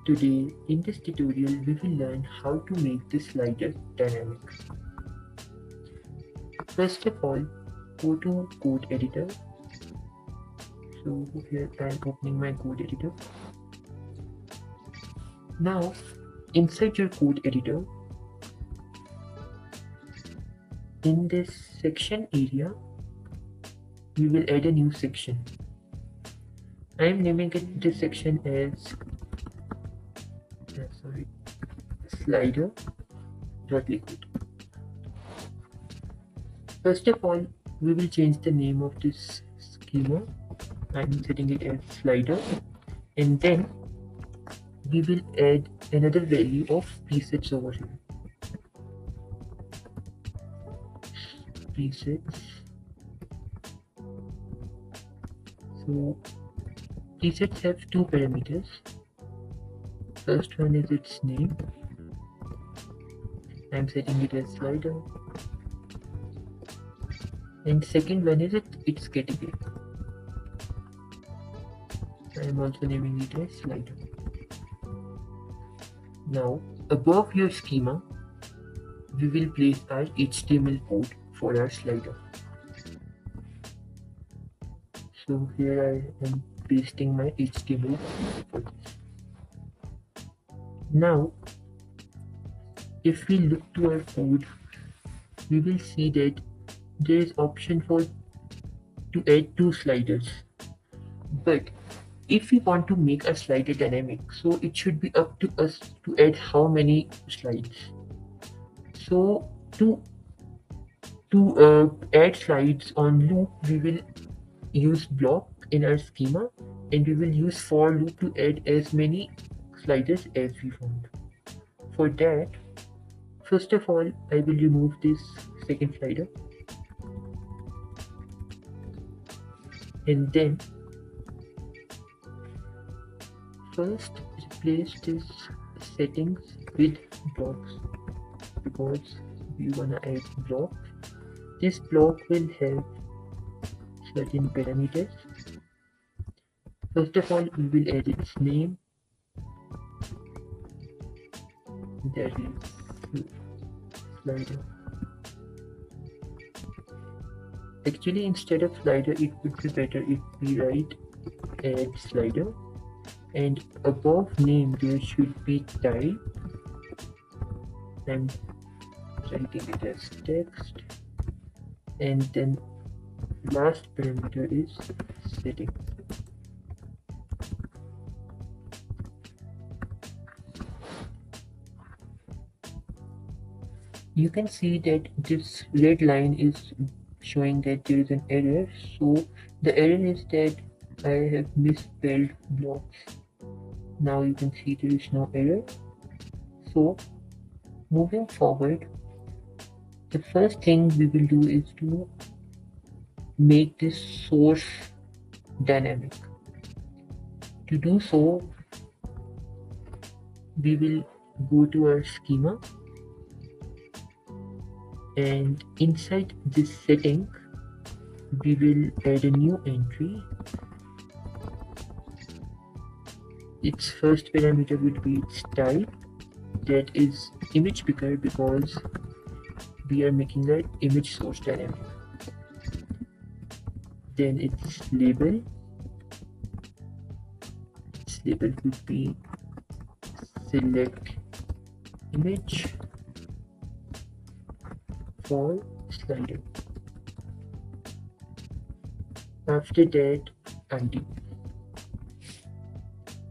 Today, in this tutorial, we will learn how to make the slider dynamic. First of all, go to code editor. So here I am opening my code editor. Now, inside your code editor, in this section area, we will add a new section. I am naming this section as slider.liquid. First of all, we will change the name of this schema. I'm setting it as slider, and then we will add another value of presets over here. Presets. So presets have two parameters. First one is its name. I'm setting it as slider. And second one is its category. I am also naming it as slider. Now, above your schema, we will place our HTML code for our slider. So here I am pasting my HTML for this. Now, if we look to our code, we will see that there is option to add two sliders. But if we want to make a slider dynamic, so it should be up to us to add how many slides. So to add slides on loop, we will use block in our schema, and we will use for loop to add as many sliders as we want. For that, first of all, I will remove this second slider, and then first replace this settings with blocks, because we wanna add blocks. This block will have certain parameters. First of all, we will add its name. That is slider. Actually, instead of slider, it would be better if we write add slider, and above name there should be type. I'm writing it as text, and then last parameter is setting. You can see that this red line is showing that there is an error. So the error is that I have misspelled blocks. Now you can see there is no error. So moving forward, the first thing we will do is to make this source dynamic. To do so, we will go to our schema, and inside this setting, we will add a new entry. Its first parameter would be its type, that is image picker, because we are making an image source dynamic. Then its label. Its label would be select image for slider. After that, ID.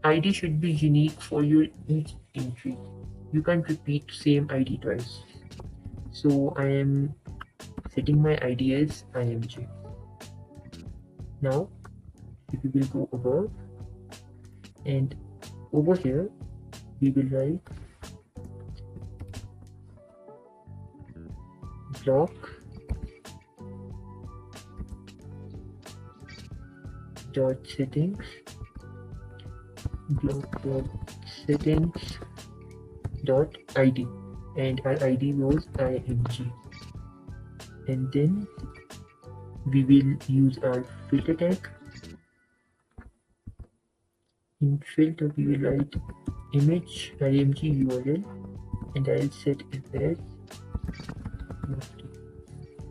ID should be unique for your each entry. You can't repeat same ID twice. So I am setting my ID as img. Now, if we will go above, and over here, we will write block dot settings, block dot settings dot id, and our id was img, and then we will use our filter tag. in filter we will write image img url and I'll set it as mostly.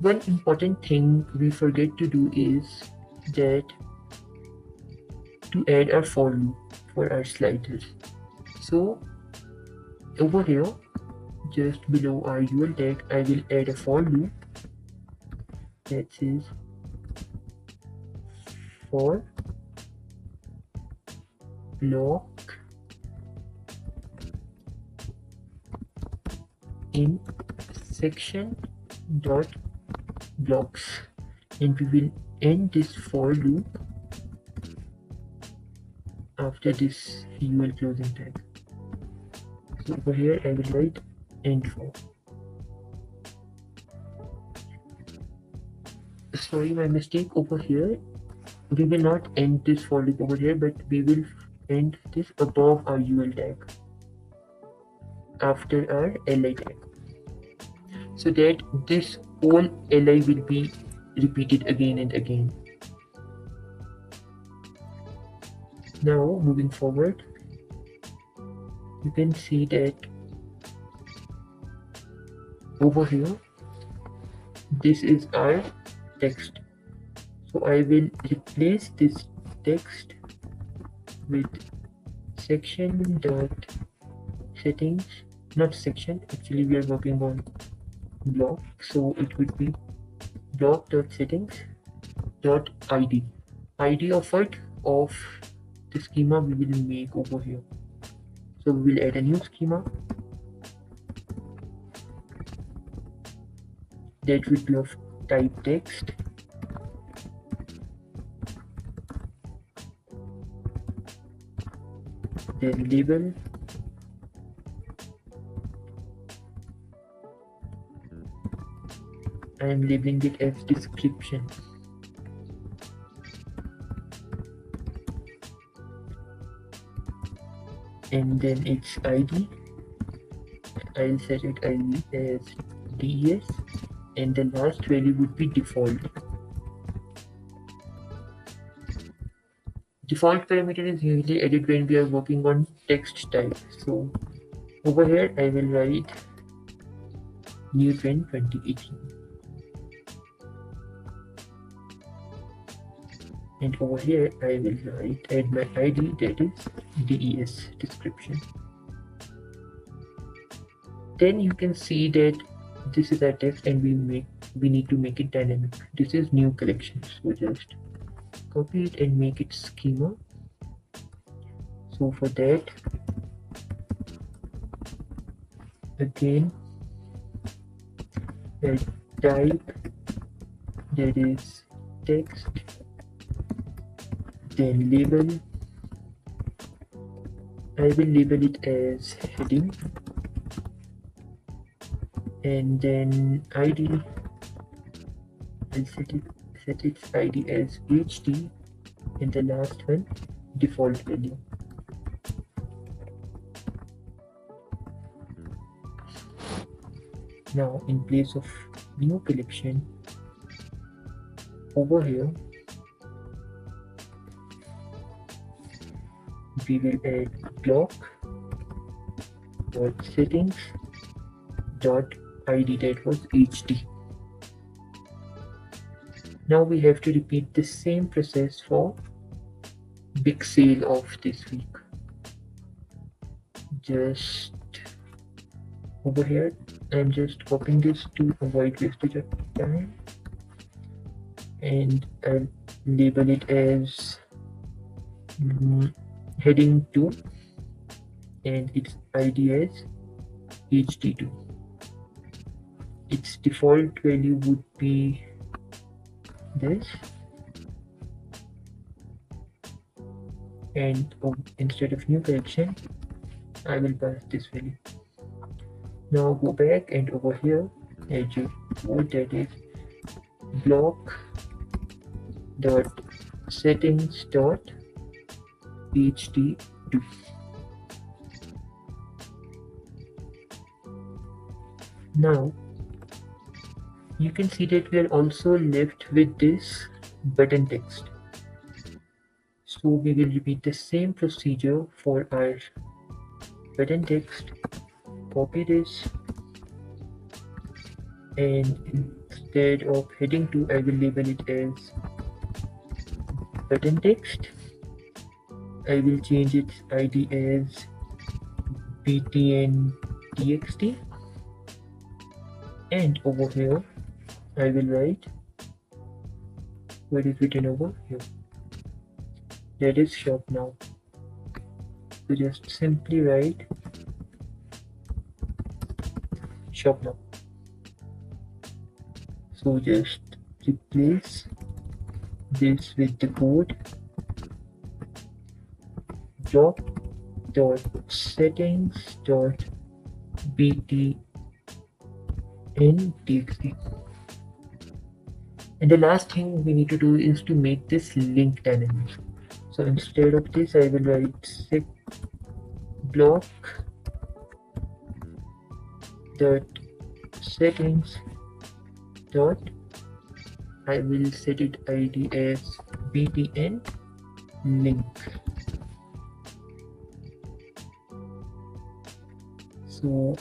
One important thing we forget to do is that to add a for loop for our sliders. So over here, just below our UL tag, I will add a for loop that says for block in section dot blocks, and we will end this for loop after this UL closing tag. So over here I will write end for. Sorry, my mistake over here. We will not end this for loop over here, but we will end this above our UL tag after our li tag, so that this whole li will be repeated again and again. Now moving forward, you can see that over here this is our text. So I will replace this text with section dot settings, not section, actually we are working on block, so it would be block dot settings dot id of what, of the schema we will make over here. So we will add a new schema that would be of type text, then label, I am labeling it as description, and then its ID, I'll set it ID as des, and the last value would be default. Default parameter is usually added when we are working on text type. So over here I will write new trend 2018, and over here I will add my ID, that is des, description. Then you can see that this is our text and we need to make it dynamic. This is new collection, so just copy it and make it schema. So for that, again a type, that is text, then label, I will label it as heading, and then ID, I'll set its ID as HD, and the last one default value. Now in place of new collection, over here we will add block dot settings dot ID, that was HD. Now we have to repeat the same process for big sale of this week. Just over here I'm just copying this to avoid wastage of time, and I'll label it as heading 2 and its ID as HD2. Its default value would be this, and instead of new collection I will pass this value. Now go back and over here add your code, that is block dot settings dot HD2. Now you can see that we are also left with this button text. So we will repeat the same procedure for our button text. Copy this, and instead of heading 2, I will label it as button text. I will change its ID as btn.txt, and over here I will write what is written over here. That is shop now. So just simply write shop now. So just replace this with the code doc.settings.btn.txt. And the last thing we need to do is to make this link dynamic. So instead of this, I will write set block dot settings dot, I will set it ID as btn link. So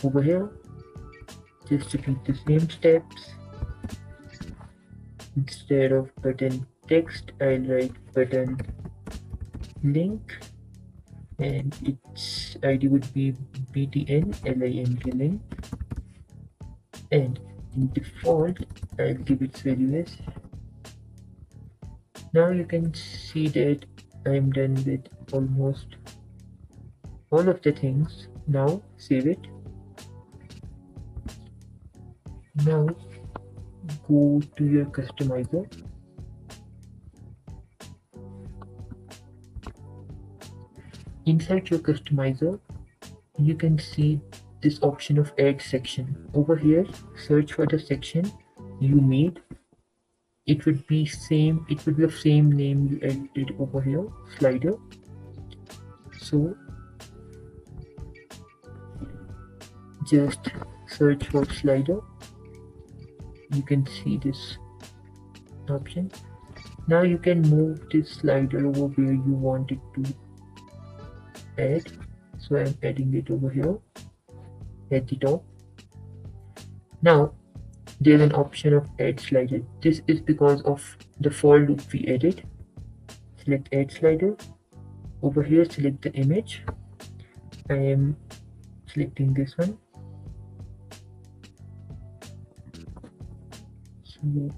over here, just repeat the same steps. Instead of button text, I'll write button link, and its ID would be btn link link, and in default I'll give its value as. Now you can see that I'm done with almost all of the things. Now save it. Now go to your customizer. Inside your customizer, you can see this option of add section. Over here, search for the section you made. It would be the same name you added over here, slider. So just search for slider. You can see this option. Now you can move this slider over where you want it to add. So I'm adding it over here at the top. Now there's an option of add slider. This is because of the for loop we added. Select add slider. Over here, select the image. I am selecting this one. So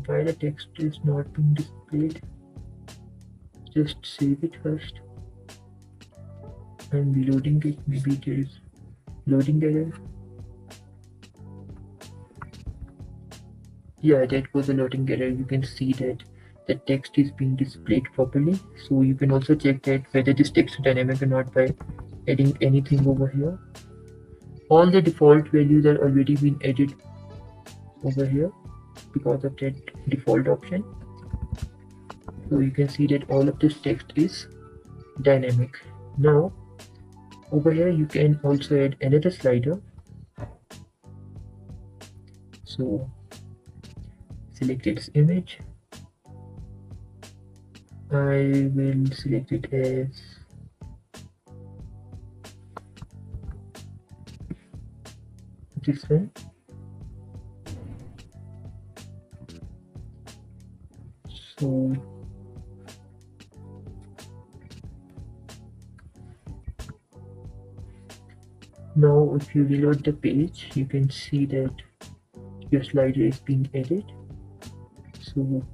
why the text is not being displayed, just save it first. I'm reloading it. Maybe there is loading error. Yeah, that was a loading error. You can see that the text is being displayed properly. So you can also check that whether this text is dynamic or not by adding anything over here. All the default values are already been added over here because of that default option. So you can see that all of this text is dynamic. Now over here you can also add another slider. So select its image. I will select it as this one. So now if you reload the page, you can see that your slider is being added. So